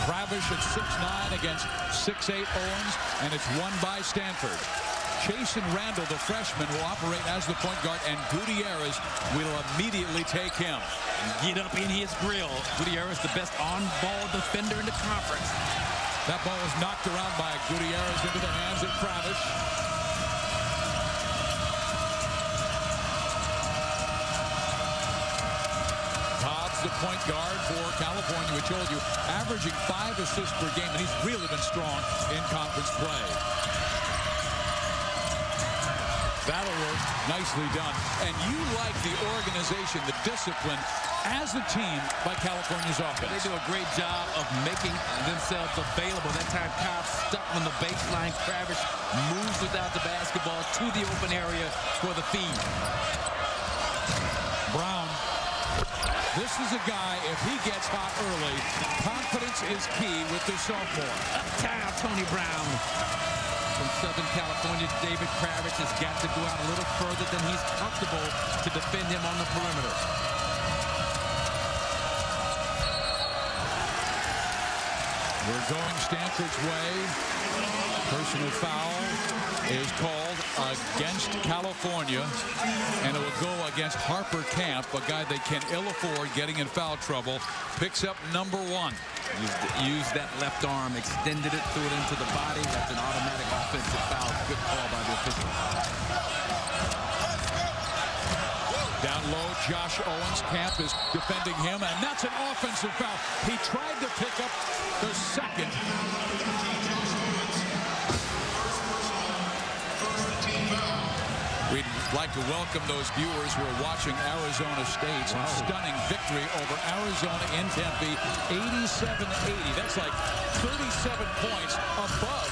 Kravish at 6'9" against 6'8" Owens, and it's won by Stanford. Chase and Randall, the freshman, will operate as the point guard, and Gutierrez will immediately take him. Get up in his grill. Gutierrez, the best on-ball defender in the conference. That ball is knocked around by Gutierrez into the hands of Kravish. Cobb's the point guard for California, we told you, averaging 5 assists per game, and he's really been strong in conference play. That'll work. Nicely done. And you like the organization, the discipline as a team by California's offense. They do a great job of making themselves available. That time Cobb stuck on the baseline. Kravish moves without the basketball to the open area for the feed. Brown. This is a guy, if he gets hot early, confidence is key with the sophomore. Uptown Tony Brown. From Southern California, David Kravish has got to go out a little further than he's comfortable to defend him on the perimeter. We're going Stanford's way. Personal foul is called against California, and it will go against Harper Camp, a guy they can ill afford getting in foul trouble. Picks up number 1. Used that left arm, extended it, threw it into the body. That's an automatic offensive foul. Good call by the official. Down low, Josh Owens. Camp is defending him, and that's an offensive foul. He tried to pick up the second. We'd like to welcome those viewers who are watching Arizona State's stunning victory over Arizona in Tempe, 87-80. That's like 37 points above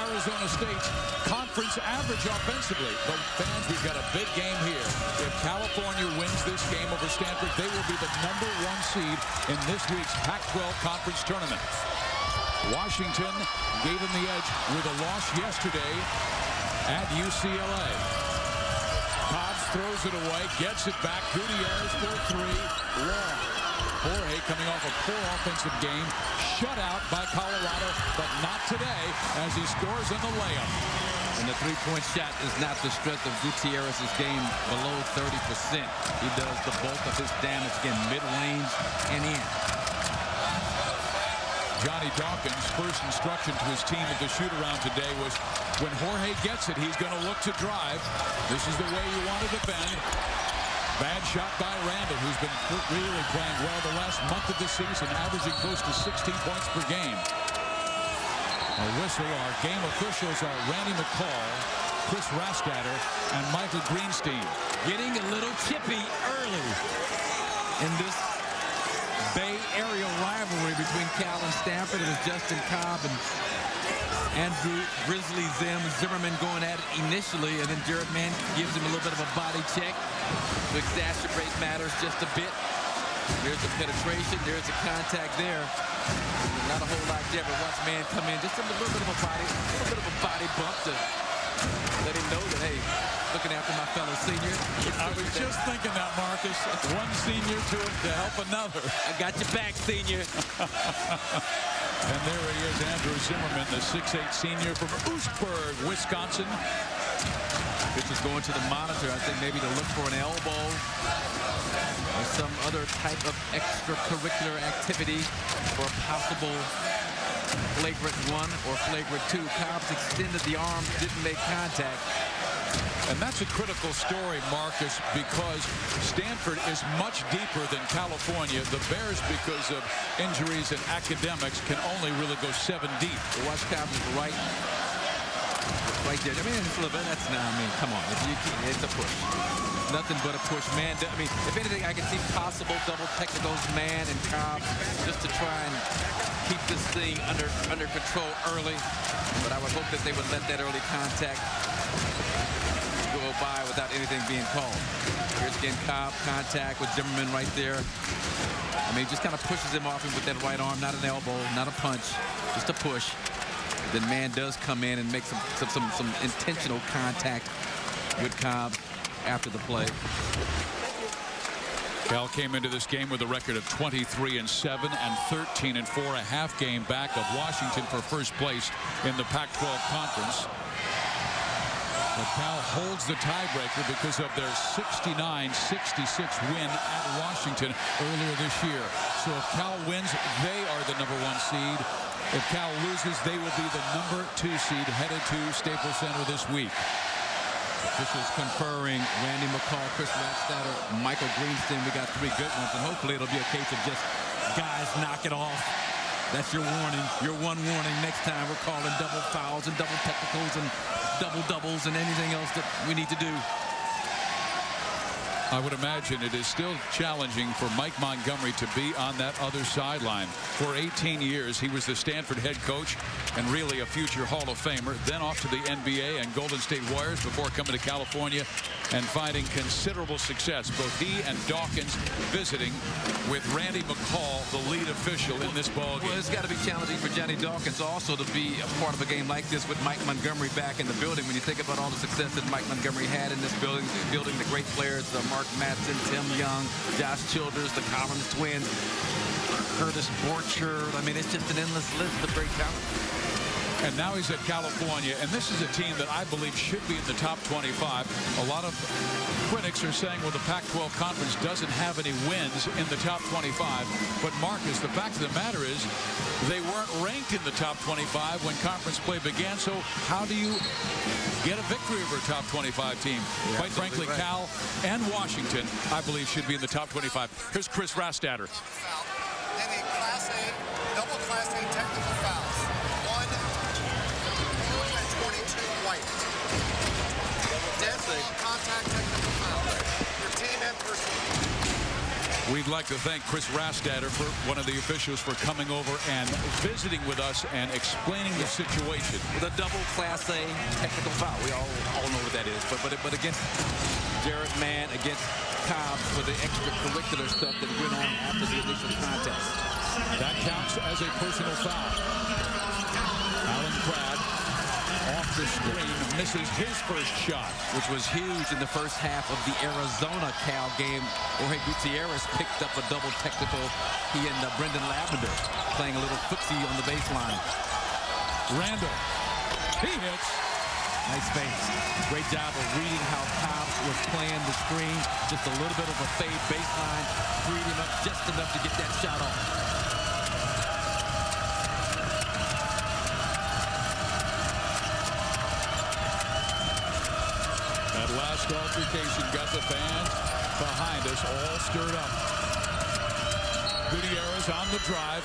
Arizona State's conference average offensively. But fans, we've got a big game here. If California wins this game over Stanford, they will be the number 1 seed in this week's Pac-12 conference tournament. Washington gave them the edge with a loss yesterday at UCLA. Cobbs throws it away, gets it back. Gutierrez for 3. Long. Jorge coming off a poor offensive game. Shut out by Colorado, but not today as he scores in the layup. And the three-point shot is not the strength of Gutierrez's game, below 30%. He does the bulk of his damage, again, mid-range and in. Johnny Dawkins' first instruction to his team at the shoot-around today was when Jorge gets it, he's going to look to drive. This is the way you want to defend. Bad shot by Randall, who's been really playing well the last month of the season, averaging close to 16 points per game. A whistle. Our game officials are Randy McCall, Chris Rastatter, and Michael Greenstein. Getting a little chippy early in this Bay Area rivalry between Cal and Stanford. It was Justin Cobb and Andrew Grizzly Zimmermann going at it initially, and then Jared Mann gives him a little bit of a body check to exacerbate matters just a bit. There's the penetration, there's the contact there. Not a whole lot there, but watch Mann come in, just a little bit of a body bump to let him know that, hey, looking after my fellow senior. I was just thinking that, Marcus. One senior to help another. I got your back, senior. And there he is, Andrew Zimmermann, the 6'8" senior from Oostburg, Wisconsin. Pitch is going to the monitor, I think maybe to look for an elbow or some other type of extracurricular activity for a possible flagrant 1 or flagrant 2. Cobbs extended the arm, didn't make contact. And that's a critical story, Marcus, because Stanford is much deeper than California. The Bears, because of injuries and academics, can only really go 7 deep. Watch Cobbs right there. I mean, that's not, I mean, come on. It's a push. Nothing but a push. Man, I mean, if anything, I can see possible double technicals, Mann and Cobbs, just to try and keep this thing under control early. But I would hope that they would let that early contact go by without anything being called. Here's again Cobb, contact with Zimmermann right there. I mean, just kind of pushes him off him with that right arm, not an elbow, not a punch, just a push. Then Mann does come in and make some intentional contact with Cobb after the play. Cal came into this game with a record of 23-7 and 13-4, a half game back of Washington for first place in the Pac-12 conference. But Cal holds the tiebreaker because of their 69-66 win at Washington earlier this year. So if Cal wins, they are the #1 seed. If Cal loses, they will be the #2 seed headed to Staples Center this week. Officials conferring. Randy McCall, Chris Rattstatter, Michael Greenstein. We got 3 good ones, and hopefully it'll be a case of just guys knock it off. That's your warning. Your one warning. Next time we're calling double fouls and double technicals and double doubles and anything else that we need to do. I would imagine it is still challenging for Mike Montgomery to be on that other sideline. For 18 years, he was the Stanford head coach and really a future Hall of Famer. Then off to the NBA and Golden State Warriors before coming to California and finding considerable success. Both he and Dawkins visiting with Randy McCall, the lead official in this ball game. Well, it's got to be challenging for Johnny Dawkins also to be a part of a game like this with Mike Montgomery back in the building. When you think about all the success that Mike Montgomery had in this building, the great players, Mark Madsen, Tim Young, Josh Childers, the Collins twins, Curtis Borchard. I mean, it's just an endless list of great talent. And now he's at California, and this is a team that I believe should be in the top 25. A lot of critics are saying, well, the Pac-12 conference doesn't have any wins in the top 25. But Marcus, the fact of the matter is they weren't ranked in the top 25 when conference play began. So how do you get a victory over a top 25 team? Yeah, quite frankly, right. Cal and Washington, I believe, should be in the top 25. Here's Chris Rattstatter. Then a Class A, double Class A technical fouls. 1, 22 white. Dead ball contact technical fouls. Your team and personal. We'd like to thank Chris Rattstatter, for one of the officials, for coming over and visiting with us and explaining the situation. With a double Class A technical foul. We all know what that is. But against Jarrett Mann, against Cobb for the extracurricular stuff that went on after the initial contest. That counts as a personal foul. Alan Crabb off the screen misses his first shot, which was huge in the first half of the Arizona-Cal game. Jorge Gutierrez picked up a double technical. He and Brendan Lavender playing a little footsie on the baseline. Randall, he hits. Nice face. Great job of reading how Cobb was playing the screen. Just a little bit of a fade baseline. Freed him up just enough to get that shot off. That last altercation got the fans behind us all stirred up. Gutierrez on the drive.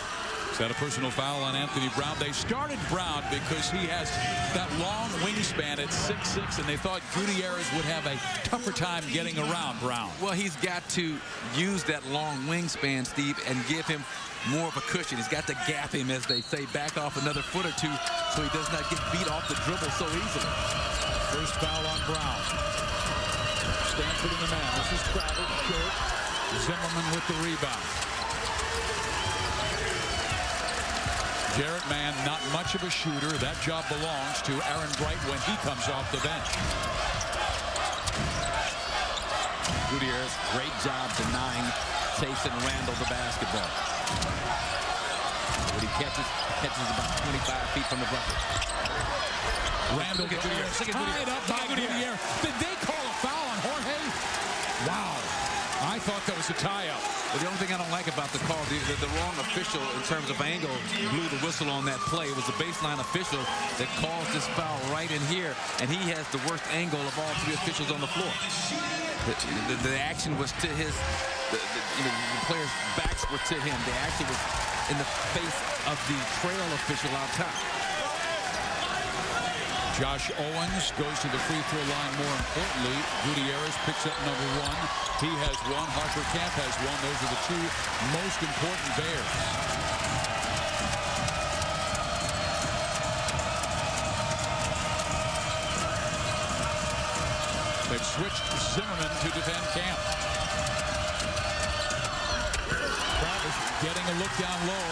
Is that a personal foul on Anthony Brown? They started Brown because he has that long wingspan at 6'6", and they thought Gutierrez would have a tougher time getting around Brown. Well, he's got to use that long wingspan, Steve, and give him more of a cushion. He's got to gap him, as they say, back off another foot or two so he does not get beat off the dribble so easily. First foul on Brown. Stanford in the man. This is Crowder, short. Zimmermann with the rebound. Jarrett Mann, not much of a shooter. That job belongs to Aaron Bright when he comes off the bench. Gutierrez, great job denying Chasson Randall the basketball. When he catches about 25 feet from the bucket. Randall Gutierrez tied up by Gutierrez. Did they call a foul on Jorge? Wow. I thought that was a tie-up. But the only thing I don't like about the call, the wrong official in terms of angle blew the whistle on that play. It was the baseline official that caused this foul right in here, and he has the worst angle of all 3 officials on the floor. The action was to his, the players' backs were to him. The action was in the face of the trail official out top. Josh Owens goes to the free throw line. More importantly, Gutierrez picks up number 1. He has 1. Harper Camp has 1. Those are the 2 most important Bears. They've switched Zimmermann to defend Camp. Travis getting a look down low.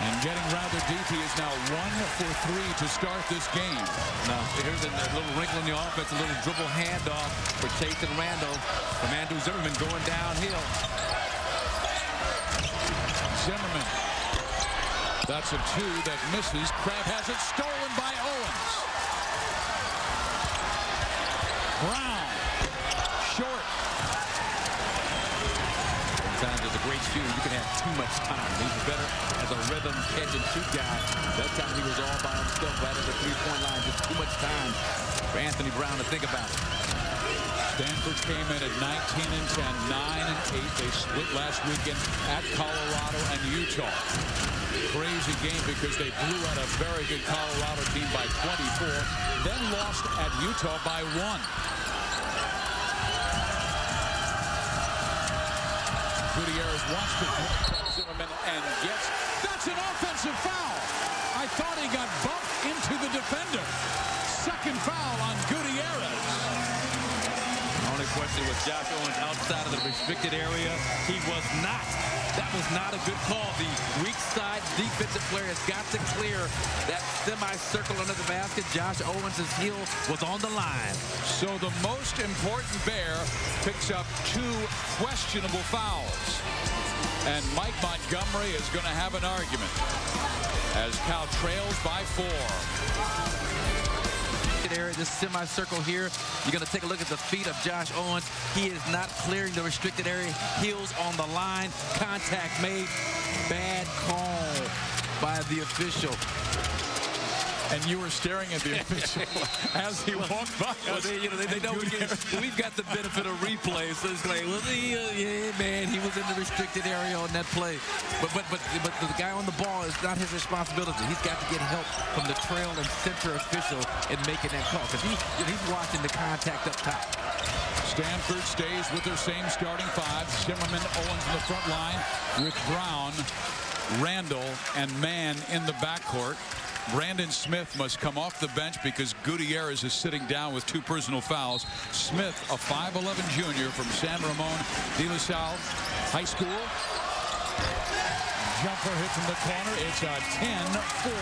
And getting rather deep, he is now 1 for 3 to start this game. Now, here's a little wrinkle in the offense, a little dribble handoff for Chase and Randall. From Andrew Zimmermann going downhill. Zimmermann. That's a 2 that misses. Crab has it stolen by Owens. Brown. Short. Sometimes as a great shooter, you can have too much time. He's better as a rhythm catch-and-shoot guy. That time he was all by himself right at the three-point line. Just too much time for Anthony Brown to think about it. Stanford came in at 19 and 10, 9 and 8. They split last weekend at Colorado and Utah. Crazy game because they blew out a very good Colorado team by 24, then lost at Utah by 1. Gutierrez wants to from Zimmermann and gets. That's an offensive foul. I thought he got bumped into the defender. Second foul on Gutierrez. Only question was Josh Owens outside of the restricted area. He was not. That was not a good call. The weak side defensive player has got to clear that semicircle under the basket. Josh Owens' heel was on the line. So the most important Bear picks up 2 questionable fouls. And Mike Montgomery is going to have an argument as Cal trails by 4. Area, this semicircle here, you're going to take a look at the feet of Josh Owens. He is not clearing the restricted area. Heels on the line. Contact made. Bad call by the official. And you were staring at the official as he walked by. Well, they know we've got the benefit of replay, so it's like, well, yeah, man, he was in the restricted area on that play. But the guy on the ball is not his responsibility. He's got to get help from the trail and center official in making that call because he's watching the contact up top. Stanford stays with their same starting 5. Zimmermann, Owens in the front line with Brown, Randall, and Mann in the backcourt. Brandon Smith must come off the bench because Gutierrez is sitting down with 2 personal fouls. Smith, a 5'11 junior from San Ramon de la Salle High School. Jumper hit from the corner. It's a 10-4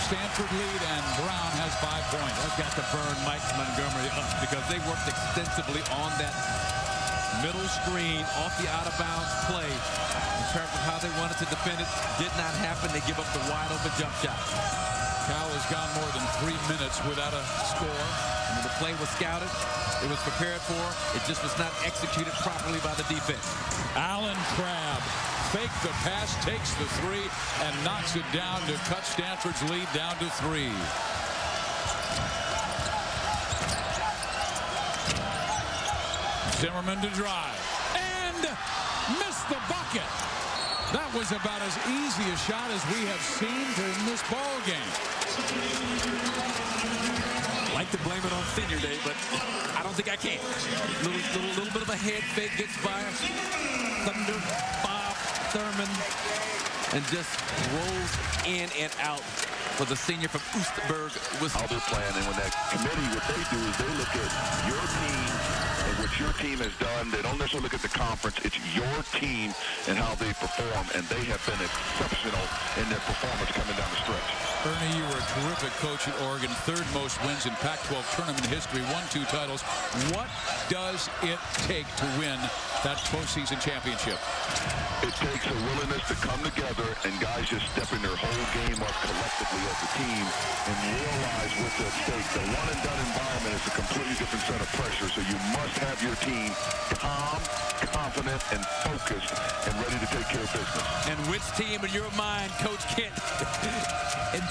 Stanford lead, and Brown has 5 points. That's got to burn Mike Montgomery up because they worked extensively on that middle screen off the out-of-bounds play. In terms of how they wanted to defend it, did not happen. They give up the wide-open jump shot. Cal has gone more than 3 minutes without a score. And the play was scouted. It was prepared for. It just was not executed properly by the defense. Allen Crabbe fakes the pass, takes the 3, and knocks it down to cut Stanford's lead down to 3. Zimmermann to drive. And missed the bucket. That was about as easy a shot as we have seen in this ball game. Like to blame it on senior day, but I don't think I can. Little bit of a head fake gets by Thunder Bob Thurman and just rolls in and out for the senior from Oostburg. How they're playing, and when that committee, what they do is they look at your team and what your team has done. They don't necessarily look at the conference. It's your team and how they perform, and they have been exceptional in their performance coming down the stretch. Ernie, you were a terrific coach at Oregon. 3rd most wins in Pac-12 tournament history. Won 2 titles. What does it take to win that postseason championship? It takes a willingness to come together and guys just stepping their whole game up collectively as a team and realize what's at stake. The one-and-done environment is a completely different set of pressure, so you must have your team calm, confident, and focused and ready to take care of business. And which team in your mind, Coach Kent,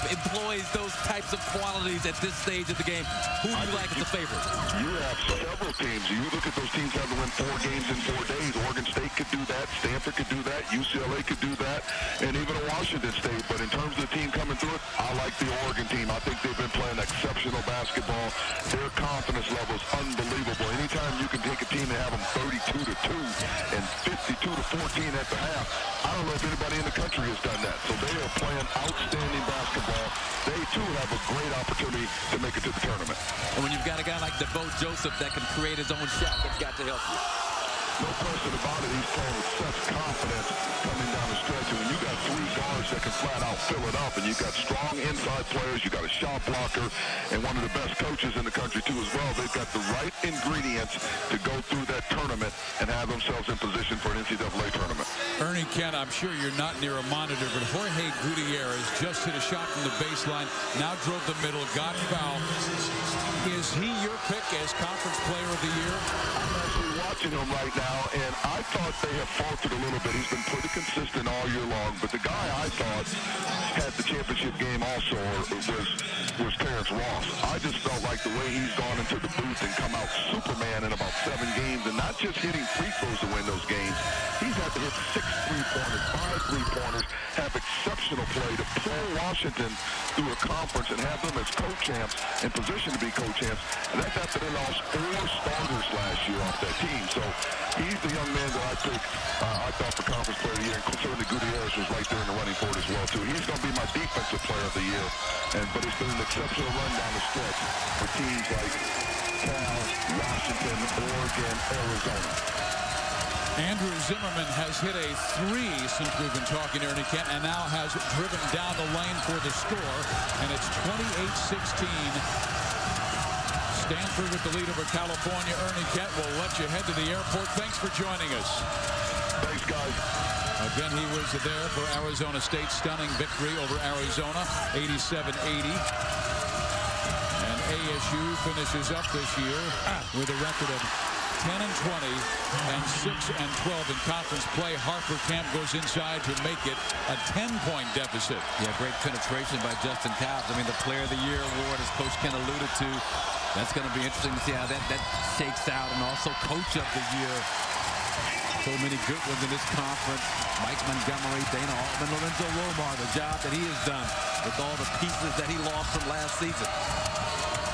employs those types of qualities at this stage of the game? Who do you like as a favorite? You have several teams. You look at those teams having to win 4 games in 4 days. Oregon State could do that. Stanford could do that. UCLA could do that. And even Washington State. But in terms of the team coming through it, I like the Oregon team. I think they've been playing exceptional basketball. Their confidence level is unbelievable. Anytime you can take a team and have them 32-2 and 52-14 at the half, I don't know if anybody in the country has done that. So they are playing outstanding basketball. They, too, have a great opportunity to make it to the tournament. And when you've got a guy like DeVoe Joseph that can create his own shot, that's got to help you. No question about it. He's playing with such confidence coming down the stretch. And when you got three guards that can flat out fill it up, and you got strong inside players, you got a shot blocker, and one of the best coaches in the country too as well. They've got the right ingredients to go through that tournament and have themselves in position for an NCAA tournament. Ernie Kent, I'm sure you're not near a monitor, but Jorge Gutierrez just hit a shot from the baseline, now drove the middle, got fouled. Is he your pick as Conference Player of the Year? I'm actually watching him right now, and I thought they have faltered a little bit. He's been pretty consistent all year long, but the guy I thought had the championship game also was Terrence Ross. I just felt like the way he's gone into the booth and come out Superman in about 7 games, and not just hitting free throws to win those games. He's had to hit 6 3-pointers, 5 3-pointers, have exceptional play to pull Washington through a conference and have them as co-champs in position to be co-champs. And that's after they lost 4 starters last year off that team. So he's the young man that I picked, I thought, for Conference Player of the Year. And certainly Gutierrez was right there in the running for it as well, too. He's going to be my Defensive Player of the Year. But it's been an exceptional run down the stretch for teams like Cal, Washington, Oregon, Arizona. Andrew Zimmermann has hit a 3 since we've been talking to Ernie Kent, and now has driven down the lane for the score, and it's 28-16. Stanford with the lead over California. Ernie Kent will let you head to the airport. Thanks for joining us. Thanks, guys. Again, he was there for Arizona State. Stunning victory over Arizona, 87-80. And ASU finishes up this year with a record of 10-20 and 6-12 in conference play. Harper Camp goes inside to make it a 10-point deficit. Yeah, great penetration by Justin Cobbs. I mean, the Player of the Year award, as Coach Ken alluded to, that's going to be interesting to see how that shakes out. And also Coach of the Year. So many good ones in this conference. Mike Montgomery, Dana Altman, Lorenzo Romar, the job that he has done with all the pieces that he lost from last season.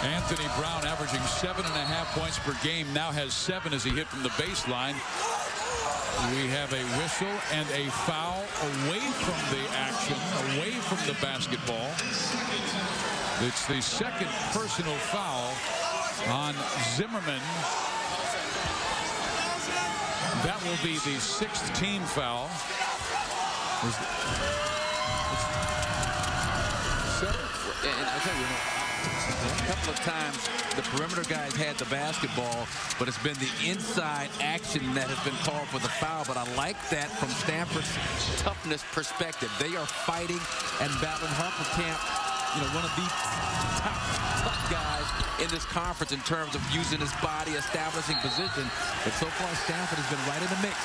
Anthony Brown averaging 7.5 points per game, now has 7 as he hit from the baseline. We have a whistle and a foul away from the action, away from the basketball. It's the second personal foul on Zimmermann. That will be the 6th team foul. And I tell you, a couple of times the perimeter guys had the basketball, but it's been the inside action that has been called for the foul. But I like that from Stanford's toughness perspective. They are fighting and battling. Harper Camp, one of the top tough guys in this conference in terms of using his body, establishing position. But so far, Stanford has been right in the mix.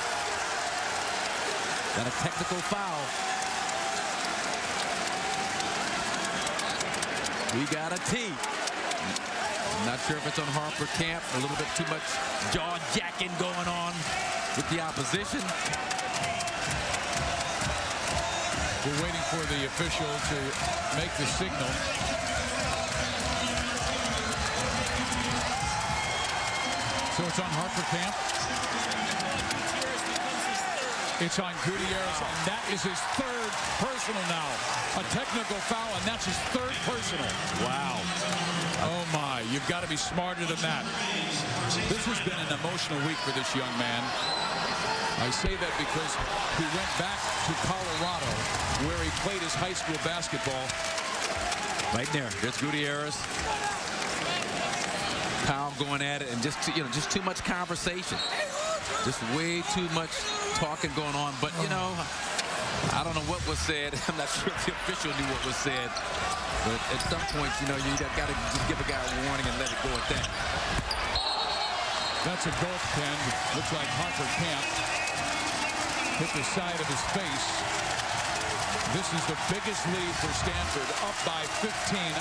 Got a technical foul. We got a T. I'm not sure if it's on Harper Camp. A little bit too much jaw-jacking going on with the opposition. We're waiting for the official to make the signal. So it's on Harper Camp. It's on Gutierrez, and that is his 3rd personal now. A technical foul, and that's his 3rd personal. Wow. Oh, my. You've got to be smarter than that. This has been an emotional week for this young man. I say that because he went back to Colorado, where he played his high school basketball. Right there. There's Gutierrez. Powell going at it, and just too much conversation. Just way too much talking going on. But, I don't know what was said. I'm not sure if the official knew what was said. But at some point, you got to just give a guy a warning and let it go at that. That's a gulp pen. Looks like Harper Camp hit the side of his face. This is the biggest lead for Stanford, up by 15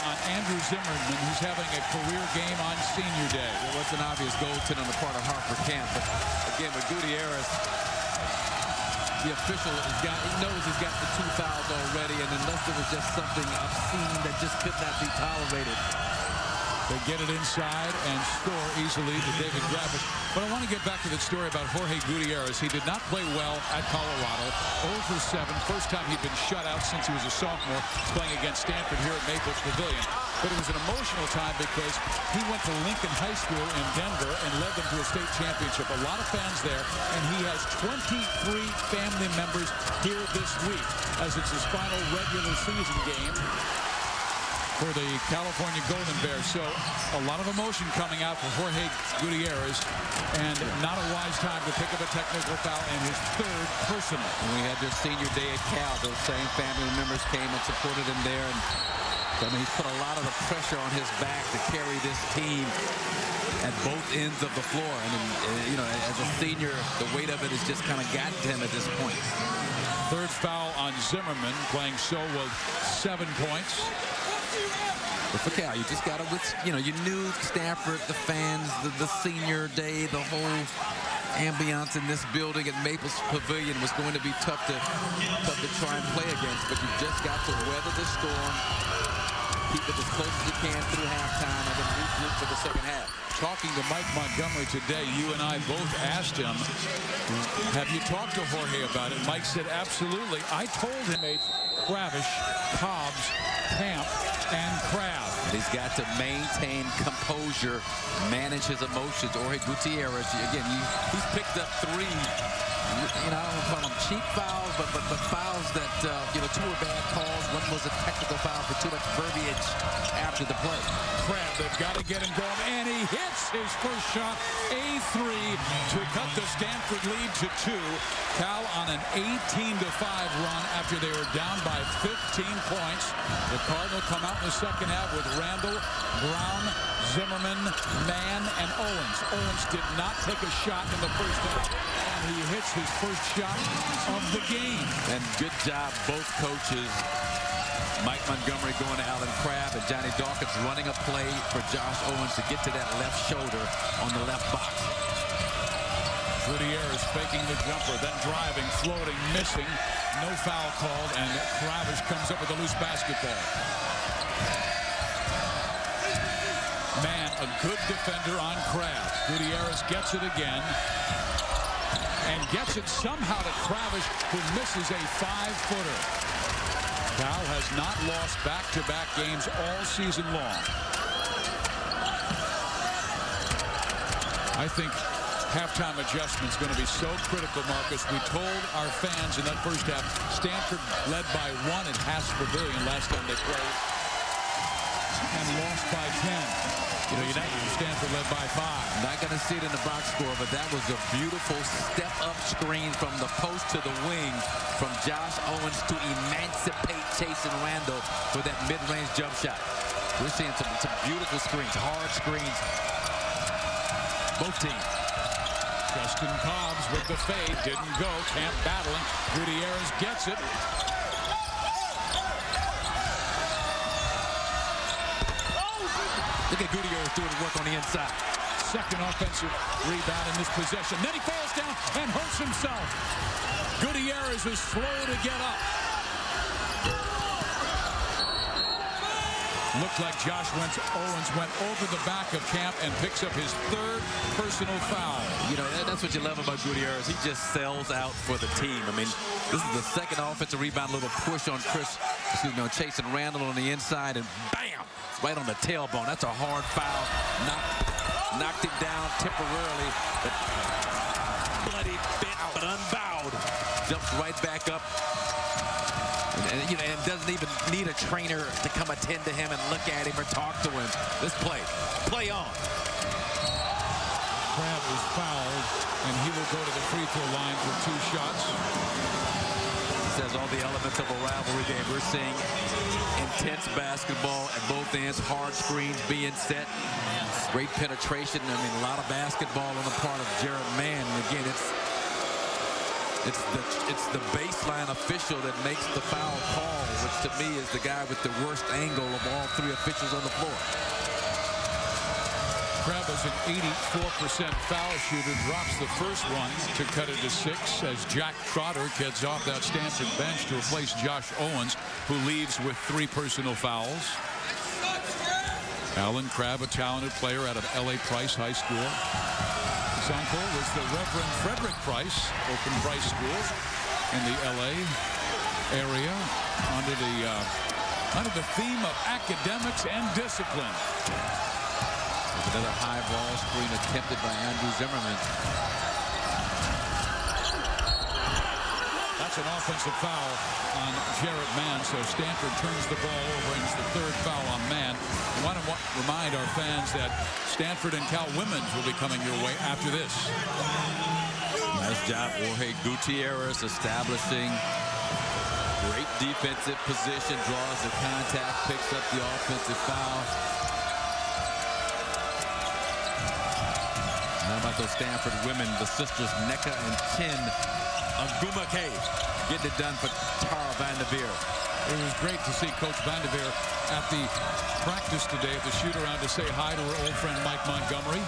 on Andrew Zimmermann, who's having a career game on senior day. It was an obvious goaltend on the part of Harper Camp. But again, with Gutierrez, the official knows he's got the 2 fouls already, and unless there was just something obscene that just could not be tolerated, They get it inside and score easily to David Gravish. But I want to get back to that story about Jorge Gutierrez. He did not play well at Colorado. 0 for 7. First time he'd been shut out since he was a sophomore playing against Stanford here at Maples Pavilion. But it was an emotional time because he went to Lincoln High School in Denver and led them to a state championship. A lot of fans there, and he has 23 family members here this week as it's his final regular season game for the California Golden Bears. So a lot of emotion coming out for Jorge Gutierrez, and not a wise time to pick up a technical foul and his third personal. When we had their senior day at Cal, those same family members came and supported him there. And I mean, he's put a lot of the pressure on his back to carry this team at both ends of the floor. And you know, as a senior, the weight of it has just kind of gotten to him at this point. Third foul on Zimmermann, playing so well, 7 points. But for Cal, you just got to, you know, you knew Stanford, the fans, the senior day, the whole ambiance in this building at Maples Pavilion was going to be tough to try and play against. But you just got to weather the storm, keep it as close as you can through halftime, and then regroup for the second half. Talking to Mike Montgomery today, you and I both asked him, have you talked to Jorge about it? Mike said, absolutely. I told him, Gravish, Cobbs, Camp, and Crab. And he's got to maintain composure, manage his emotions. Jorge Gutierrez, again, he's picked up 3, you know, I don't want to call them cheap fouls, but fouls that, you know, 2 were bad calls. One was a technical foul for too much verbiage after the play. Crab, they've got to get him going, and he hits his first shot, a 3 to cut the Stanford lead to 2. Cal on an 18-5 run after they were down by 15 points. The Cardinals come out in the second half with Randall, Brown, Zimmermann, Mann, and Owens. Owens did not take a shot in the first half, and he hits his first shot of the game. And good job, both coaches. Mike Montgomery going to Alan Crabb, and Johnny Dawkins running a play for Josh Owens to get to that left shoulder on the left box. Gutierrez faking the jumper, then driving, floating, missing. No foul called, and Gravish comes up with a loose basketball. Man, a good defender on Crab. Gutierrez gets it again, and gets it somehow to Gravish, who misses a 5-footer. Cal has not lost back-to-back games all season long. I think halftime adjustment's going to be so critical, Marcus. We told our fans in that first half, Stanford led by 1 at Haas Pavilion last time they played, and lost by 10. You know, Stanford led by 5. Not going to see it in the box score, but that was a beautiful step-up screen from the post to the wing from Josh Owens to emancipate Chase and Randall for that mid-range jump shot. We're seeing some beautiful screens, hard screens. Both teams. Justin Cobbs with the fade, didn't go. Camp battling. Gutierrez gets it. Look at Gutierrez doing work on the inside. Second offensive rebound in this possession. Then he falls down and hurts himself. Gutierrez is slow to get up. Looked like Josh Owens went over the back of Camp and picks up his 3rd personal foul. You know, that's what you love about Gutierrez. He just sells out for the team. I mean, this is the second offensive rebound, little push on Chase and Randall on the inside, and bam! It's right on the tailbone. That's a hard foul. Knocked him down temporarily, but bloody bit, but unbowed. Jumps right back up. And, you know, and doesn't even need a trainer to come attend to him and look at him or talk to him. This play on. Crab is fouled, and he will go to the free throw line for 2 shots. This has all the elements of a rivalry game. We're seeing intense basketball at both ends, hard screens being set, great penetration. I mean, a lot of basketball on the part of Jared Mann. And again, it's the baseline official that makes the foul call, which to me is the guy with the worst angle of all 3 officials on the floor. Crab is an 84% foul shooter, drops the first one to cut it to 6 as Jack Trotter gets off that Stanford bench to replace Josh Owens, who leaves with 3 personal fouls. Alan Crabb, a talented player out of L.A. Price High School. His uncle was the Reverend Frederick Price, Open Price School in the L.A. area under the theme of academics and discipline. There's another high ball screen attempted by Andrew Zimmermann. That's an offensive foul on Jarrett Mann, so Stanford turns the ball over, and it's the third foul on Mann. I want to remind our fans that Stanford and Cal women's will be coming your way after this. Nice job, Jorge Gutierrez, establishing great defensive position, draws the contact, picks up the offensive foul. How about those Stanford women, the sisters Nneka and Chin Agumake, getting it done for Tara Vanderveer. It was great to see Coach Vanderveer at the practice today at the shoot-around to say hi to her old friend Mike Montgomery.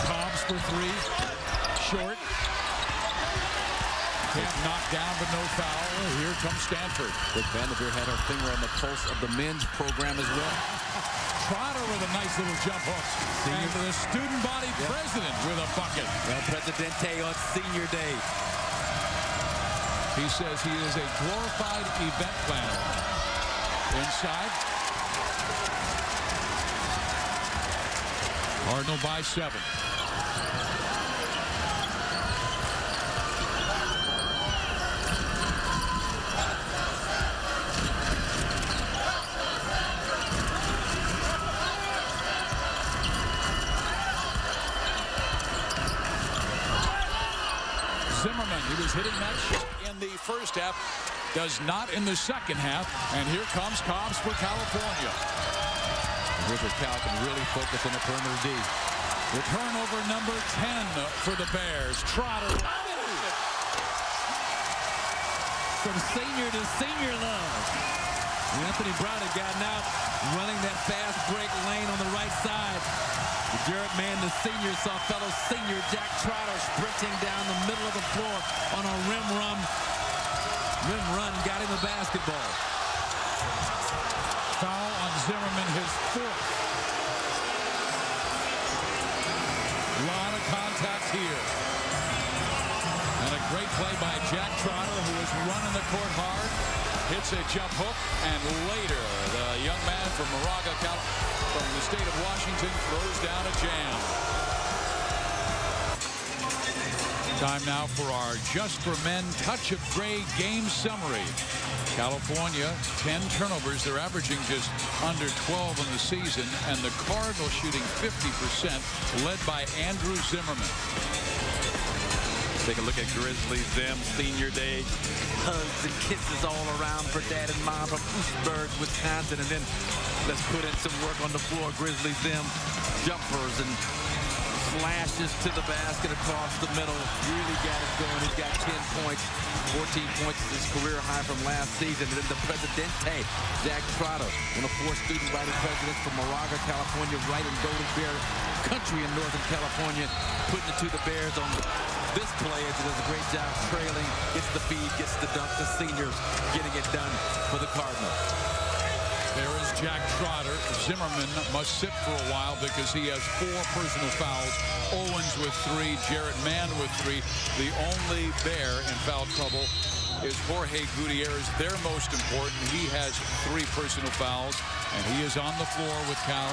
Cobbs for three. Short. Can't knock down, but no foul. Here comes Stanford. Coach Vanderveer had her finger on the pulse of the men's program as well. Trotter with a nice little jump hook. And the student body president with a bucket. El Presidente on senior day. He says he is a glorified event planner. Inside. Cardinal by 7. Zimmermann, he was hitting that shot in the first half, does not in the second half, and here comes Cobbs for California. Here's where Cal can really focus on the perimeter D. The turnover number 10 for the Bears. Trotter. From senior to senior love. Anthony Brown had gotten out, running that fast break lane on the right side. Jarrett Mann, the senior, saw fellow senior Jack Trotter sprinting down the middle of the floor on a rim run. Rim run got him the basketball. Foul on Zimmermann, his 4th. A lot of contact here. And a great play by Jack Trotter, who is running the court hard. Hits a jump hook, and later, the young man from Moraga, from the state of Washington, throws down a jam. Time now for our Just for Men Touch of Gray game summary. California, 10 turnovers. They're averaging just under 12 in the season, and the Cardinals shooting 50%, led by Andrew Zimmermann. Take a look at Grizzly Zim, senior day. Hugs and kisses all around for dad and mom from Oostburg, Wisconsin. And then let's put in some work on the floor. Grizzly Zim, jumpers and slashes to the basket across the middle. Really got it going. He's got 10 points. 14 points is his career high from last season. And then the Presidente, Jack Trotter, one of 4 student body presidents from Moraga, California, right in Golden Bear country in Northern California, putting it to the Bears on this play as he does a great job trailing, gets the feed, gets the dunk. The seniors getting it done for the Cardinals. There is Jack Trotter. Zimmermann must sit for a while because he has 4 personal fouls. Owens with 3, Jarrett Mann with 3. The only Bear in foul trouble is Jorge Gutierrez, their most important. He has 3 personal fouls, and he is on the floor with Cal,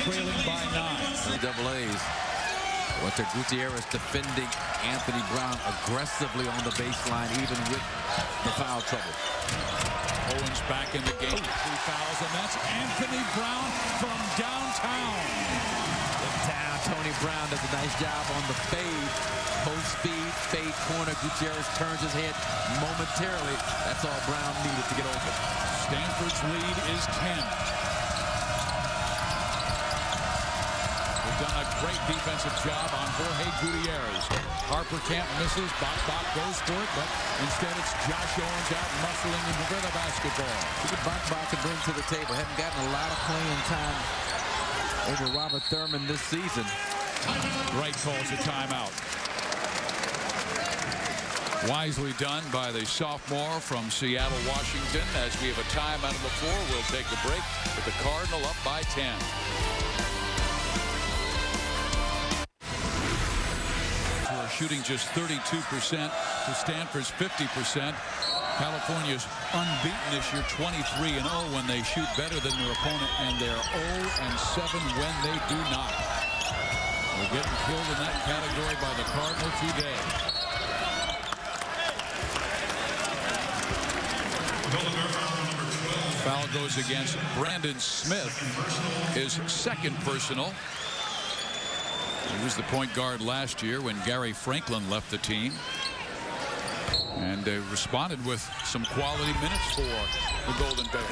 trailing by 9. Double A's. Walter Gutierrez defending Anthony Brown aggressively on the baseline, even with the foul trouble. Owens back in the game. 3 fouls, and that's Anthony Brown from downtown. Tony Brown does a nice job on the fade. Post speed, fade corner. Gutierrez turns his head momentarily. That's all Brown needed to get open. Stanford's lead is 10. They've done a great defensive job on Jorge Gutierrez. Harper Camp misses. Bach goes for it, but instead it's Josh Owens out muscling into the basketball. Look at Bach can bring to the table. Haven't gotten a lot of playing time over Robert Thurman this season. Wright calls a timeout. Wisely done by the sophomore from Seattle, Washington. As we have a timeout on the floor, we'll take a break with the Cardinal up by 10. Shooting just 32% to Stanford's 50%. California's unbeaten this year, 23-0 when they shoot better than their opponent, and they're 0-7 when they do not. They're getting killed in that category by the Cardinal today. Foul goes against Brandon Smith, his second personal. He was the point guard last year when Gary Franklin left the team. And they responded with some quality minutes for the Golden Bears.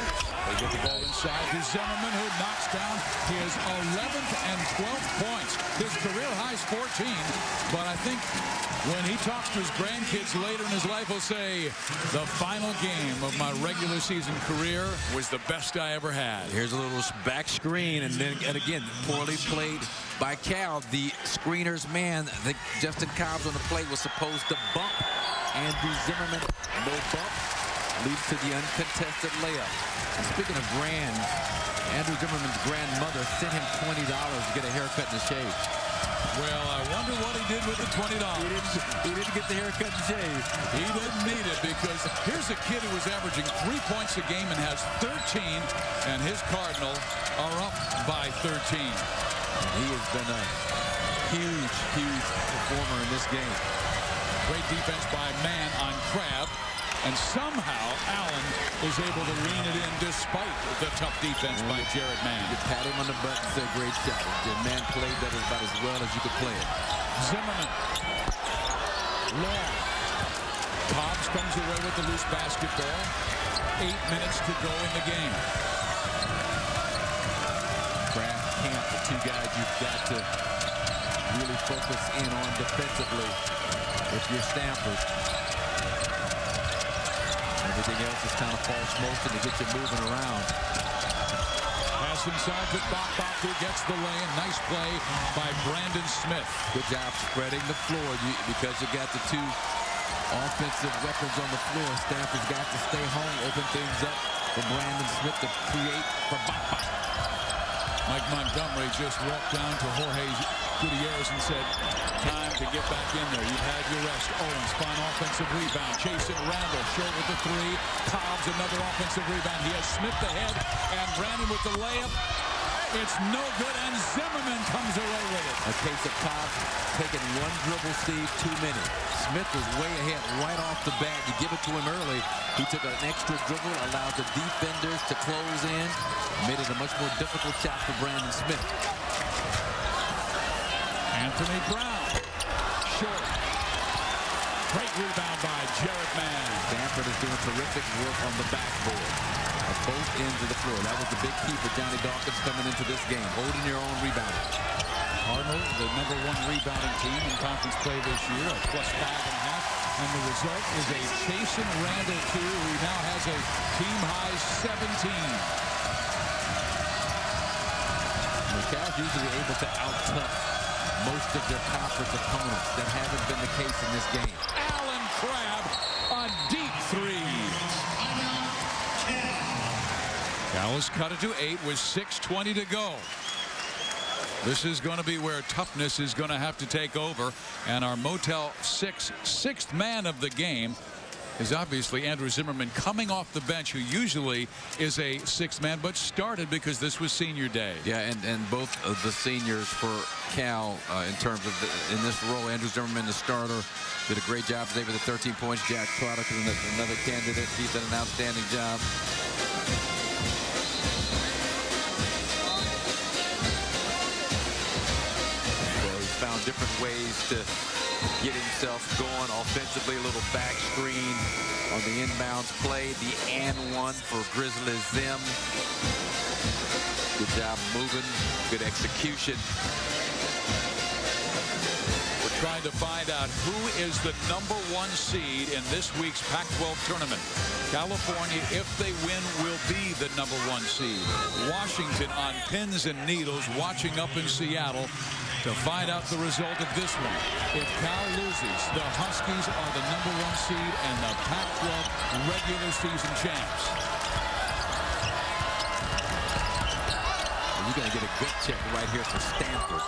They get the ball inside to Zimmermann, who knocks down his 11th and 12th points. His career high is 14. But I think when he talks to his grandkids later in his life, he'll say, the final game of my regular season career was the best I ever had. Here's a little back screen, and then again, poorly played by Cal. The screener's man, Justin Cobbs on the play, was supposed to bump Andrew Zimmermann. No bump leads to the uncontested layup. And speaking of grand, Andrew Zimmerman's grandmother sent him $20 to get a haircut and a shave. Well, I wonder what he did with the $20. He didn't get the haircut and shave. He didn't need it, because here's a kid who was averaging 3 points a game and has 13, and his Cardinal are up by 13. He has been a huge performer in this game. Great defense by Mann on Crab, and somehow Allen is able to lean it in despite the tough defense by Jared Mann. You pat him on the butt and say, great job. The man played that about as well as you could play it. Zimmermann. Long. Cobbs comes away with the loose basketball. 8 minutes to go in the game. Kraft, Camp, the two guys you've got to really focus in on defensively if you're Stanford. Everything else is kind of false motion to get you moving around. Pass inside to Bop, who gets the lay-in. Nice play by Brandon Smith. Good job spreading the floor because you got the two offensive weapons on the floor. Stanford's got to stay home, open things up for Brandon Smith to create for Bop. Mike Montgomery just walked down to Jorge Gutierrez and said, time to get back in there. You've had your rest. Owens, fine offensive rebound. Chasing Randall, short with the three. Cobbs, another offensive rebound. He has Smith ahead, and Brandon with the layup. It's no good, and Zimmermann comes away with it. A case of Cobbs taking one dribble, Steve, too many. Smith was way ahead right off the bat. You give it to him early. He took an extra dribble, allowed the defenders to close in, made it a much more difficult shot for Brandon Smith. Anthony Brown, short. Great rebound by Jared Mann. Stanford is doing terrific work on the backboard at both ends of the floor. That was the big key for Johnny Dawkins coming into this game, holding your own rebound. Cardinal, the #1 rebounding team in conference play this year, a +5.5. And the result is a Chasing Randall, who now has a team-high 17. Cal's usually able to out-tough most of their conference opponents. That hasn't been the case in this game. Allen Crab, a deep three. Cal has cut it to 8 with 6:20 to go. This is going to be where toughness is going to have to take over. And our Motel 6 sixth man of the game is obviously Andrew Zimmermann, coming off the bench, who usually is a sixth man, but started because this was senior day. Yeah, and both of the seniors for Cal in terms of in this role. Andrew Zimmermann, the starter, did a great job today with the 13 points. Jack Craddock is another candidate. He did an outstanding job. Found different ways to get himself going offensively. A little back screen on the inbounds play. The and one for Grizzly Zim. Good job moving. Good execution for trying to find out who is the #1 seed in this week's Pac-12 tournament. California, if they win, will be the #1 seed. Washington on pins and needles, watching up in Seattle to find out the result of this one. If Cal loses, the Huskies are the #1 seed and the Pac-12 regular season champs. You're going to get a gut check right here for Stanford.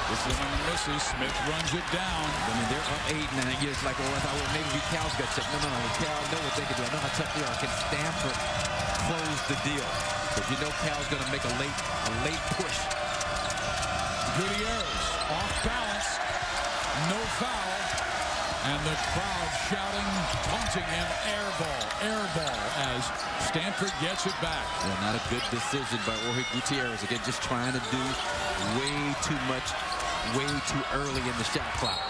Zimmermann misses. Smith runs it down. I mean, they're up 8, and then it's like, well, I thought, well, maybe Cal's gut check. No. Cal know what they can do. I know how tough they are. Can Stanford close the deal? But you know Cal's going to make a late push. Gutierrez off balance. No foul. And the crowd shouting, taunting him, air ball, as Stanford gets it back. Well, not a good decision by Jorge Gutierrez. Again, just trying to do way too much, way too early in the shot clock.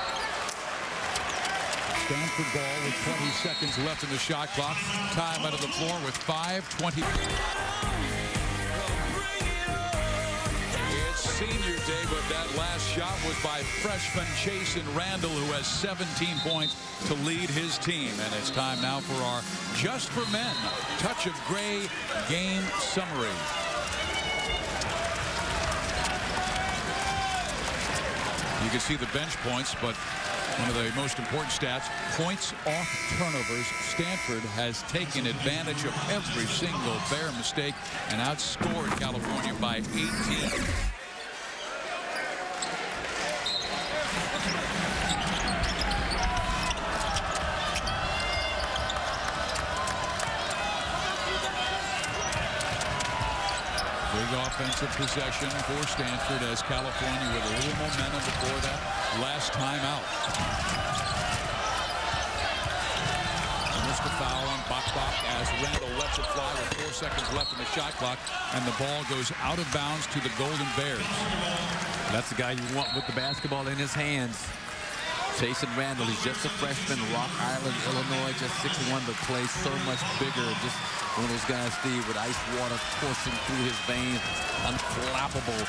Stanford ball with 20 seconds left in the shot clock. Time out of the floor with 5:20. Senior day, but that last shot was by freshman Jason Randall, who has 17 points to lead his team. And it's time now for our Just for Men Touch of Gray game summary. You can see the bench points, but one of the most important stats, points off turnovers. Stanford has taken advantage of every single Bear mistake and outscored California by 18. Big offensive possession for Stanford as California with a little momentum before that last time out. Missed a foul on Bach as Randall lets it fly with 4 seconds left in the shot clock, and the ball goes out of bounds to the Golden Bears. That's the guy you want with the basketball in his hands. Jason Randall, he's just a freshman, Rock Island, Illinois, just 6'1", but plays so much bigger. Just one of those guys, Steve, with ice water coursing through his veins, unflappable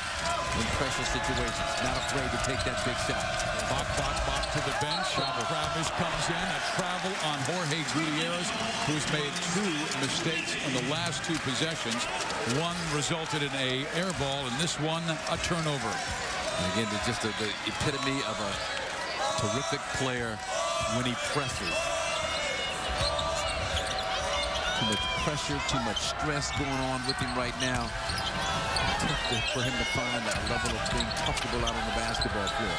in pressure situations. Not afraid to take that big shot. Bach to the bench. Travis comes in. A travel on Jorge Gutierrez, who's made 2 mistakes in the last 2 possessions. One resulted in an air ball, and this one a turnover. And again, it's just the epitome of a terrific player when he presses. Too much pressure, too much stress going on with him right now. Tough for him to find a level of being comfortable out on the basketball floor.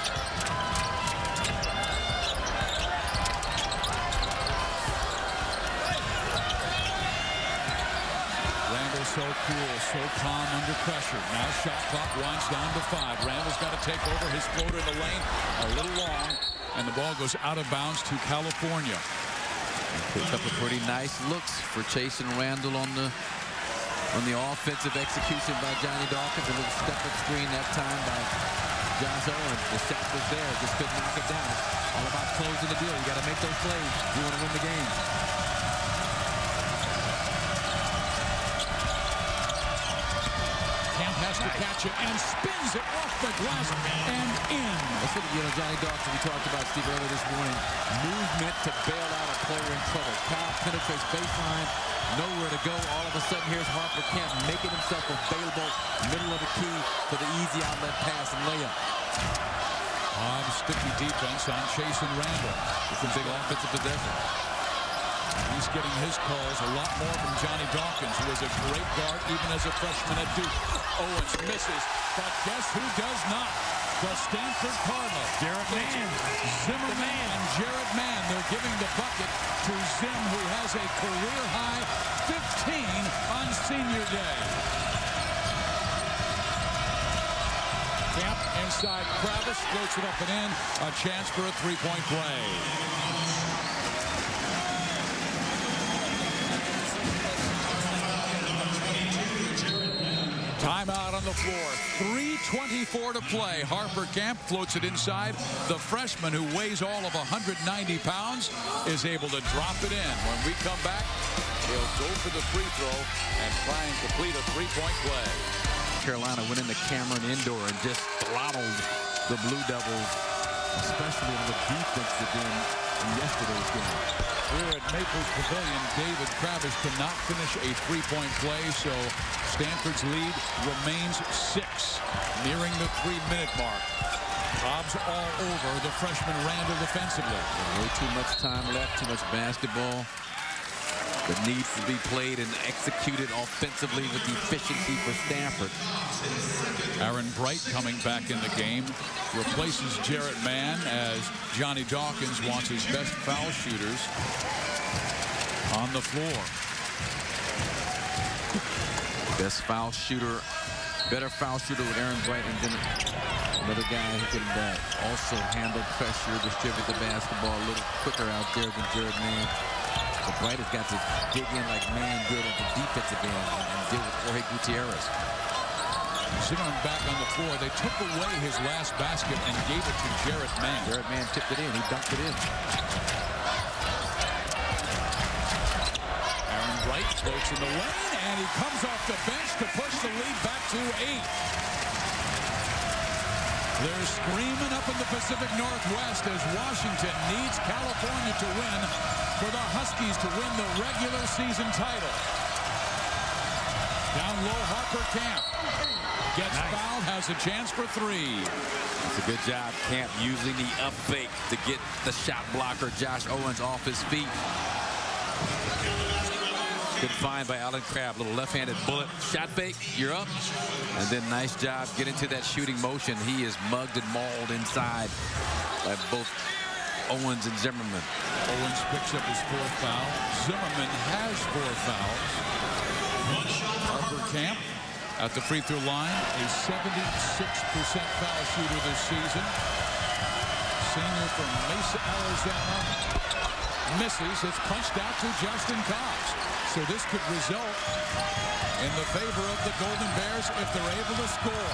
Randall so cool, so calm under pressure. Now shot clock winds down to 5. Randall's got to take over his floater in the lane. A little long, and the ball goes out of bounds to California. Picked up a pretty nice looks for Jason Randall on the offensive execution by Johnny Dawkins. A little step-up screen that time by Josh Owen. The shot was there, just couldn't knock it down. All about closing the deal. You got to make those plays. You want to win the game. Camp has to catch it and spins it off the glass and in. That's what, Johnny Dawkins, we talked about, Steve, earlier this morning. Movement to bail out a player in trouble. Kyle penetrates baseline, nowhere to go. All of a sudden, here's Harper Camp making himself available, middle of the key for the easy outlet pass and layup. Sticky defense on Jason Randall. It's a big offensive possession. He's getting his calls a lot more from Johnny Dawkins, who was a great guard even as a freshman at Duke. Owens misses, but guess who does not? The Stanford Cardinals. Zimmermann and Jared Mann. They're giving the bucket to Zim, who has a career-high 15 on senior day. Camp inside Kravis, floats it up and in. A chance for a three-point play. Timeout on the floor. 3:24 to play. Harper Camp floats it inside. The freshman, who weighs all of 190 pounds, is able to drop it in. When we come back, he'll go for the free throw and try and complete a three-point play. Carolina went into Cameron Indoor and just throttled the Blue Devils, especially on the defensive end in yesterday's game. Here at Maples Pavilion, David Kravish cannot finish a three-point play, so Stanford's lead remains 6, nearing the 3-minute mark. Cobb's all over the freshman Randall defensively. Way too much time left, too much basketball that needs to be played and executed offensively with efficiency for Stanford. Aaron Bright coming back in the game, replaces Jarrett Mann as Johnny Dawkins wants his best foul shooters on the floor. Best foul shooter, better foul shooter with Aaron Bright, and then another guy who can also handle pressure, distribute the basketball a little quicker out there than Jarrett Mann. But Bright has got to dig in like Mann did at the defensive end and deal with Jorge Gutierrez. Zimmermann back on the floor. They took away his last basket and gave it to Jarrett Mann. Jarrett Mann tipped it in. He dunked it in. Aaron Bright floats in the lane, and he comes off the bench to push the lead back to 8. They're screaming up in the Pacific Northwest as Washington needs California to win for the Huskies to win the regular season title. Down low, Harper Camp gets fouled, has a chance for 3. It's a good job, Camp, using the up fake to get the shot blocker Josh Owens off his feet. Good find by Alan Crabb. Little left-handed bullet. Shot fake. You're up. And then nice job. Get into that shooting motion. He is mugged and mauled inside by both Owens and Zimmermann. Owens picks up his 4th foul. Zimmermann has 4 fouls. Harper Camp at the free throw line. A 76% foul shooter this season. Senior from Mesa, Arizona. Misses. It's punched out to Justin Cobbs. So this could result in the favor of the Golden Bears if they're able to score.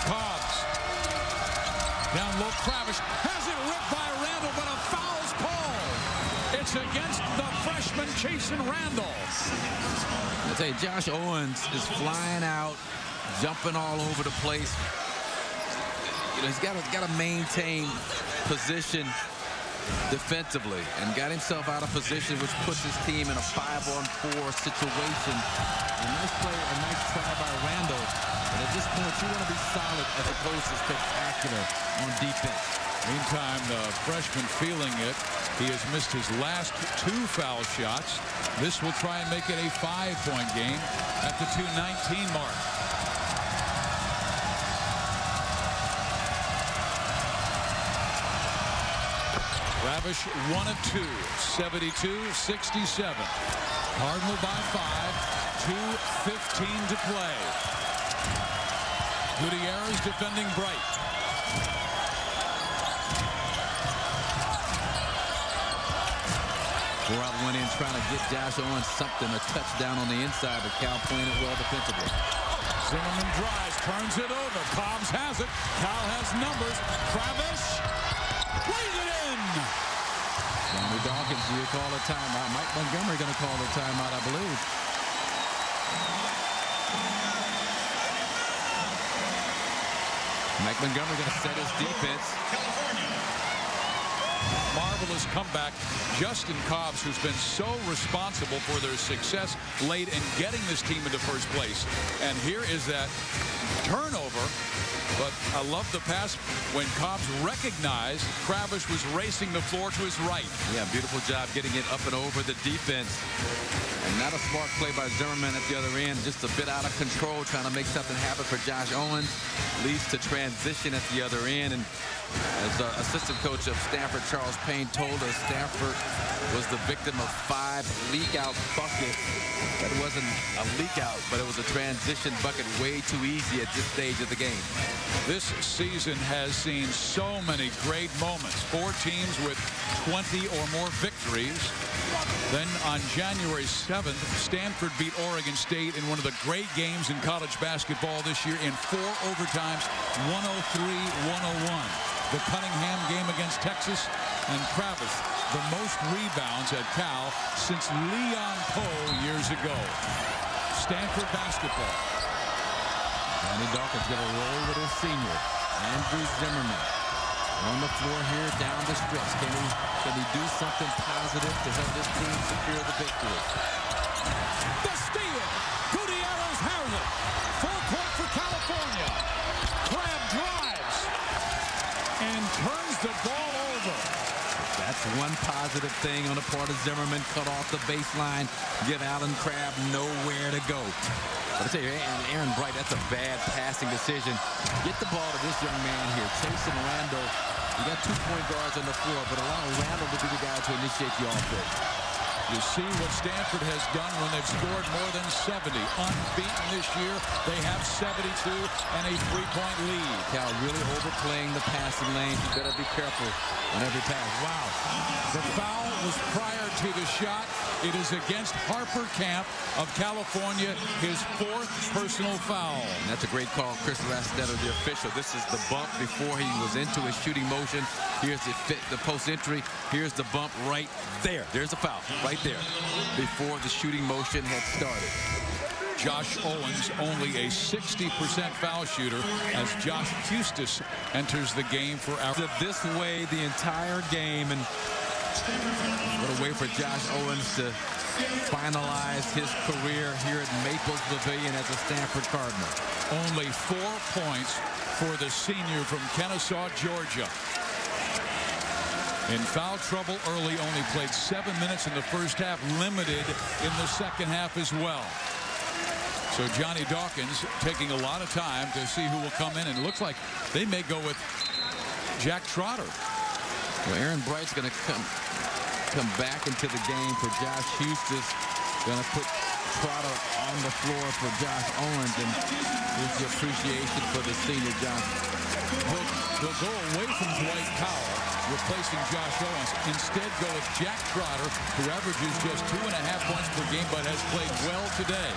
Cobbs. Down low, Kravish has it ripped by Randall, but a foul's called. It's against the freshman Chasen Randall. I'll tell you, Josh Owens is flying out, jumping all over the place. You know, he's got to maintain position defensively and got himself out of position, which puts his team in a 5-on-4 situation. A nice play, a nice try by Randall. But at this point, you want to be solid as opposed to spectacular on defense. Meantime, the freshman feeling it. He has missed his last 2 foul shots. This will try and make it a 5-point game at the 2:19 mark. Kravish 1 of 2, 72-67. Cardinal by 5, 2:15 to play. Gutierrez defending Bright. Rob went in trying to get Josh Owens something, a touchdown on the inside, but Cal playing it well defensively. Zimmermann drives, turns it over. Cobbs has it. Cal has numbers. Kravish lays it in. Johnny Dawkins, you call a timeout. Mike Montgomery going to call a timeout, I believe. Mike Montgomery going to set his defense. Marvelous comeback. Justin Cobbs, who's been so responsible for their success late in getting this team into first place. And here is that turnover. But I love the pass when Cobbs recognized Kravish was racing the floor to his right. Yeah, beautiful job getting it up and over the defense. And not a smart play by Zimmermann at the other end. Just a bit out of control, trying to make something happen for Josh Owens. Leads to transition at the other end. And as the assistant coach of Stanford, Charles Payne, told us, Stanford was the victim of 5 leak-out buckets. That wasn't a leak-out, but it was a transition bucket way too easy at this stage of the game. This season has seen so many great moments. 4 teams with 20 or more victories. Then on January 7th, Stanford beat Oregon State in one of the great games in college basketball this year in 4 overtimes, 103-101. The Cunningham game against Texas, and Kravish, the most rebounds at Cal since Leon Poe years ago. Stanford basketball. Johnny Dawkins going to roll with his senior, Andrew Zimmermann. On the floor here, down the stretch. Can he do something positive to help this team secure the victory? The steal. Gutierrez has it. Full court for California. Crab drives and turns the ball over. That's one positive thing on the part of Zimmermann. Cut off the baseline. Give Allen Crabbe nowhere to go. But I tell you, Aaron Bright, that's a bad passing decision. Get the ball to this young man here. Chasing Randall. You got 2 point guards on the floor, but allow Randall to be the guy to initiate the offense. You see what Stanford has done when they've scored more than 70. Unbeaten this year. They have 72 and a 3-point lead. Cal really overplaying the passing lane. You better be careful on every pass. Wow. The foul was prior to the shot. It is against Harper Camp of California, his 4th personal foul. And that's a great call, Chris Rastetter, the official. This is the bump before he was into his shooting motion. Here's the post entry. Here's the bump right there. There's the foul right there before the shooting motion had started. Josh Owens only a 60% foul shooter as Josh Hustis enters the game for Arizona. This way the entire game, and what a way for Josh Owens to finalize his career here at Maples Pavilion as a Stanford Cardinal. Only 4 points for the senior from Kennesaw, Georgia. In foul trouble early, only played 7 minutes in the first half, limited in the second half as well. So Johnny Dawkins taking a lot of time to see who will come in, and it looks like they may go with Jack Trotter. Well, Aaron Bright's going to come back into the game for Josh Hustis. Going to put Trotter on the floor for Josh Owens, and here's the appreciation for the senior Josh. They'll go away from Dwight Powell, replacing Josh Owens. Instead, go with Jack Trotter, who averages just 2.5 points per game, but has played well today.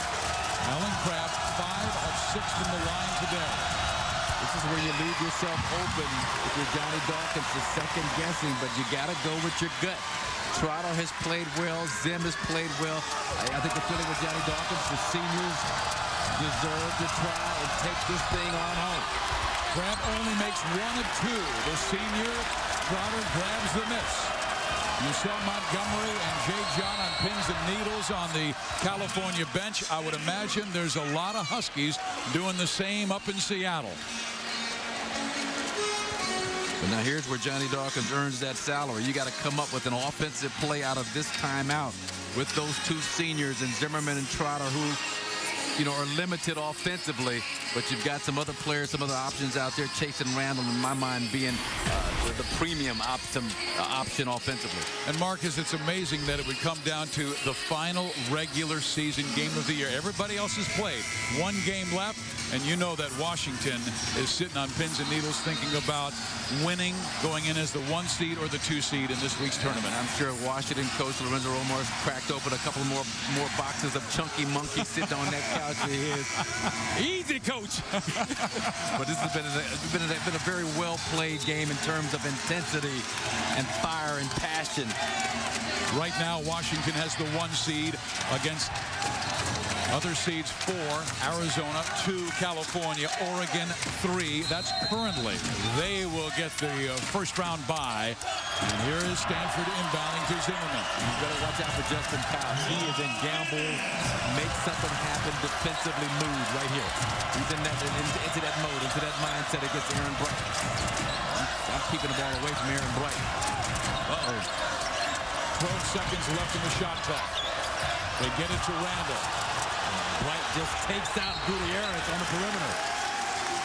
Allen Crabbe, 5 of 6 from the line today. This is where you leave yourself open if you're Johnny Dawkins to second guessing, but you got to go with your gut. Trotter has played well. Zim has played well. I think the feeling with Johnny Dawkins, the seniors deserve to try and take this thing on home. Crabbe only makes 1 of 2. The senior, Trotter grabs the miss. You saw Montgomery and Jay John on pins and needles on the California bench. I would imagine there's a lot of Huskies doing the same up in Seattle. But now here's where Johnny Dawkins earns that salary. You got to come up with an offensive play out of this timeout with those 2 seniors and Zimmermann and Trotter, who are limited offensively, but you've got some other players, some other options out there. Chasing Randall, in my mind, being the premium option offensively. And Marcus, it's amazing that it would come down to the final regular season game of the year. Everybody else has played. 1 game left, and you know that Washington is sitting on pins and needles thinking about winning, going in as the 1 seed or the 2 seed in this week's tournament. I'm sure Washington coach Lorenzo Romo has cracked open a couple more boxes of Chunky Monkey sitting on that couch of his. Easy, coach. But this has been a very well-played game in terms of intensity and fire and passion. Right now, Washington has the 1 seed against other seeds 4, Arizona 2, California, Oregon 3. That's currently. They will get the first round bye. And here is Stanford inbounding to Zimmermann. You better watch out for Justin Powell. He is in gamble, make something happen defensively mood right here. He's in that into that mode, into that mindset against Aaron Bright. I'm keeping the ball away from Aaron Bright. 12 seconds left in the shot clock. They get it to Randall. Bright just takes out Gutierrez on the perimeter.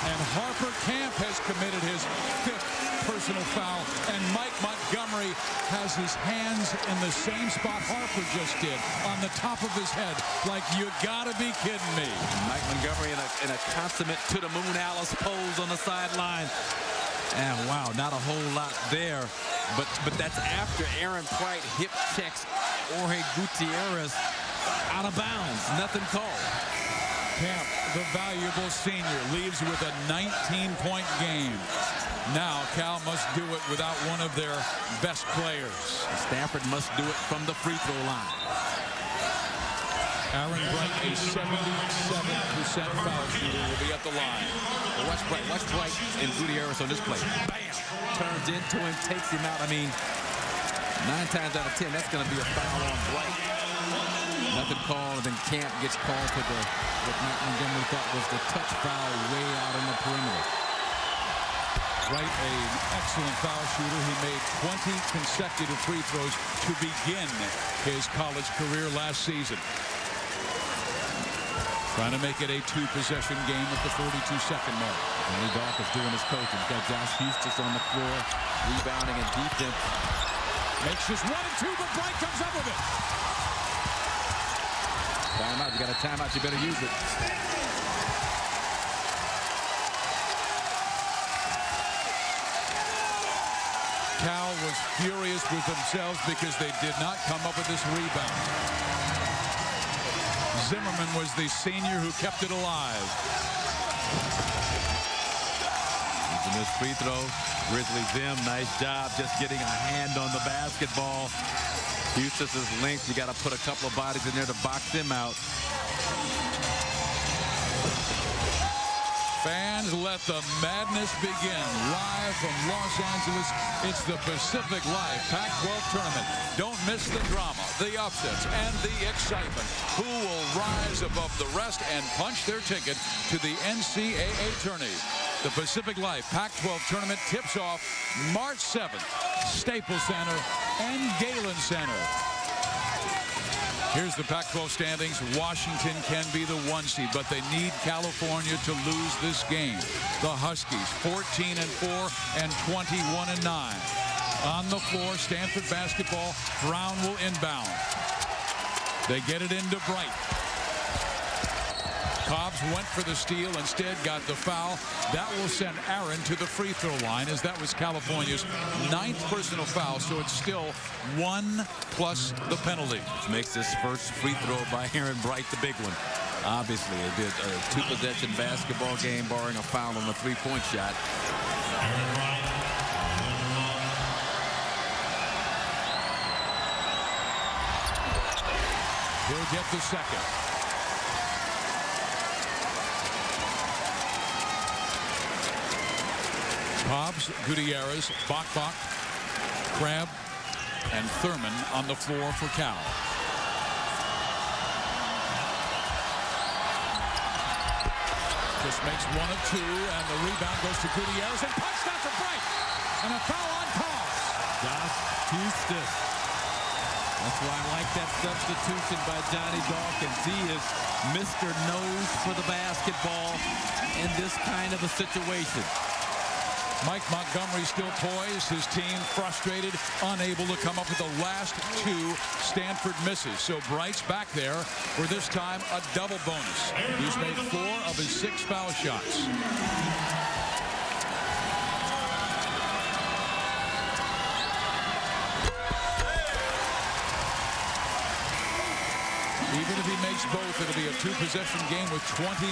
And Harper Camp has committed his 5th personal foul. And Mike Montgomery has his hands in the same spot Harper just did, on the top of his head. Like, you gotta be kidding me. Mike Montgomery in a consummate to-the-moon Alice pose on the sideline. And wow, not a whole lot there. But that's after Aaron Bright hip checks Jorge Gutierrez out of bounds. Nothing called. Camp, the valuable senior, leaves with a 19-point game. Now Cal must do it without one of their best players. Stanford must do it from the free throw line. Aaron Bright, a 77% foul shooter, will be at the line. Well, watch Bright and Gutierrez on this play. Bam! Turns into him, takes him out. I mean, 9 times out of 10, that's going to be a foul on Bright. Nothing called, and then Camp gets called for what Montgomery thought was the touch foul way out on the perimeter. Bright, an excellent foul shooter. He made 20 consecutive free throws to begin his college career last season. Trying to make it a 2-possession game at the 42-second mark. Lee Dolph is doing his coaching. He's got Josh Houston on the floor, rebounding and defense. Makes just 1 and 2, but Bright comes up with it. Timeout. You got a timeout. You better use it. Cal was furious with themselves because they did not come up with this rebound. Zimmermann was the senior who kept it alive. Using this free throw. Grizzly Zim, nice job just getting a hand on the basketball. Houston's length. You got to put a couple of bodies in there to box him out. Fans, let the madness begin. Live from Los Angeles, it's the Pacific Live Pac-12 Tournament. Don't miss the drama, the upsets, and the excitement. Who will rise above the rest and punch their ticket to the NCAA tourney? The Pacific Live Pac-12 Tournament tips off March 7th, Staples Center and Galen Center. Here's the Pac-12 standings. Washington can be the 1 seed, but they need California to lose this game. The Huskies, 14-4 and 21-9. On the floor, Stanford basketball. Brown will inbound. They get it into Bright. Cobbs went for the steal, instead got the foul. That will send Aaron to the free throw line, as that was California's 9th personal foul, so it's still 1 plus the penalty. Which makes this first free throw by Aaron Bright the big one. Obviously, it did a 2-possession basketball game, barring a foul on the 3-point shot. He'll get the second. Cobbs, Gutierrez, Bach, Crab, and Thurman on the floor for Cal. Just makes 1 of 2, and the rebound goes to Gutierrez, and punched out to Bright. And a foul on Cobbs. Josh Houston. That's why I like that substitution by Johnny Dawkins. He is Mr. Nose for the basketball in this kind of a situation. Mike Montgomery still poised, his team frustrated, unable to come up with the last 2 Stanford misses. So Bright's back there for this time a double bonus. He's made 4 of his 6 foul shots. Even if he makes both, it'll be a 2-possession game with 29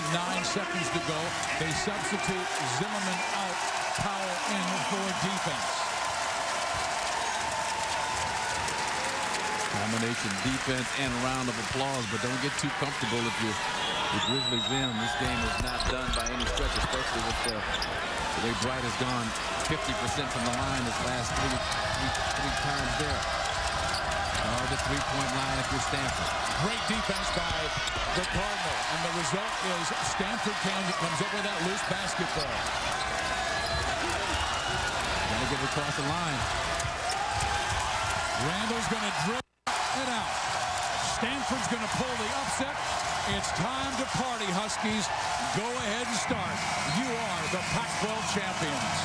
seconds to go. They substitute Zimmermann out, Powell in for defense. Combination defense and a round of applause, but don't get too comfortable if you're the Grizzlies in. This game is not done by any stretch, especially with the way Bright has gone 50% from the line this last three times there. Or the 3-point line if you're Stanford. Great defense by the Cardinal, and the result is Stanford comes up with that loose basketball. Gotta get it across the line. Randall's going to drill it out. Stanford's going to pull the upset. It's time to party, Huskies. Go ahead and start. You are the Pac-12 champions.